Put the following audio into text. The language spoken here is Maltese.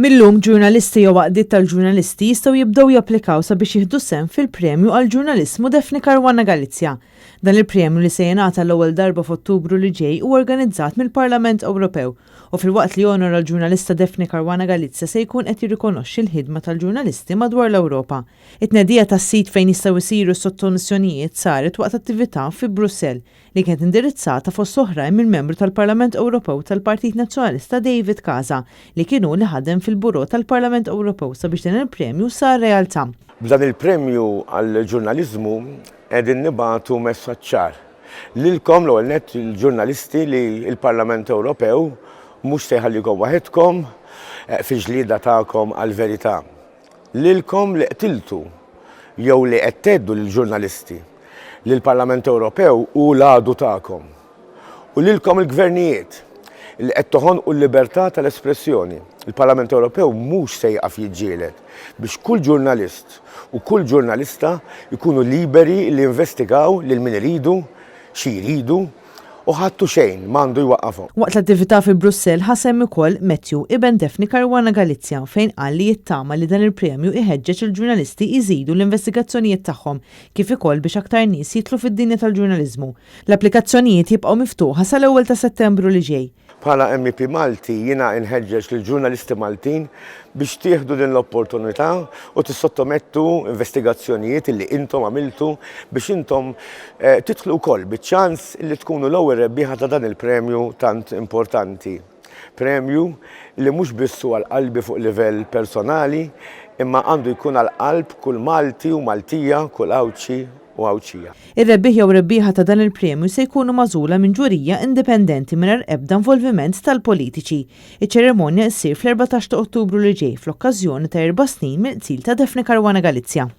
Millum ġurnalisti jew għaqdiet tal-ġurnalisti jistgħu jibdew japplikaw sabiex jieħdu sehem fil-premju għal ġurnalismu Daphne Caruana Galizia. Dan il-premju li se jingħata l-ewwel darba f'Ottubru li ġej huwa organizzat mill-Parlament Ewropew u filwaqt li jonora l-ġurnalista Daphne Caruana Galizia se jkun qed jirrikonoxxi l-ħidma tal-ġurnalisti madwar l-Ewropa. It-tnedija tas-sit fejn jistgħu jsiru sottomissjonijiet saret waqt attività fi Brussell li kienet indirizzata fost oħrajn mill-membru tal-Parlament Ewropew tal-Partit Nazzjonalista David Casa li kienu li ħadem fil-Buro tal-Parlament Ewropew sabiex din il-premju sar realtà. B'dan il-premju għall-ġurnaliżmu qegħdin nibagħtu messaġġ ċar lilkom l-ewwel nett il-ġurnalisti li l-Parlament Ewropew mhux se jħallikom waħedkom fil-ġlieda tagħkom għall-verità. Lilkom li qtiltu jew li qed tgħeddu lill-ġurnalisti li l-Parlament Ewropew hu l-għadu tagħkom. U lilkom il-gvernijiet li qed toħonqu l-libertà tal-espressjoni. Il-Parlament Ewropew mhux se jqaf jiġġieled biex kull ġurnalist u kull ġurnalista jkunu liberi li investigaw lil min iridu, xi jridu u ħadtu xejn m'għandu jwaqqafhom. Waqt l-attività fi Brussell ħasem ukoll Matthew ibn Daphne Caruana Galizia fejn qal li jittama li dan il-premju iħeġġeġ il-ġurnalisti jżidu l-investigazzjonijiet tagħhom kif ukoll biex aktar nies jidħlu fid-dinja tal-ġurnaliżmu. L-applikazzjonijiet jibqgħu miftuħa sal-ewwel ta' Settembru li ġej. Bħala MEP Malti jiena inħeġġeġ lill-ġurnalisti Maltin biex tieħdu din l-opportunità u tissottomettu investigazzjonijiet li intom għamiltu biex intom tidħlu wkoll biċ-ċans li tkunu l-ewwel rebbieħa ta' dan il-premju tant importanti. Premju li mhux biss huwa għall-qalbi fuq livell personali, imma għandu jkun għall-qalb kull Malti u Maltija, kull Awċi u Awċija. Ir-rebbieħ jew rebbieħa ta' dan il-premju se jkunu magħżula minn ġurija indipendenti mingħajr ebda involviment tal-politiċi. Iċ-ċerimonja ssir fl-14 ta' Ottubru li ġej fl-okkażjoni ta' 4 snin mill-qtil ta' Daphne Caruana Galizia.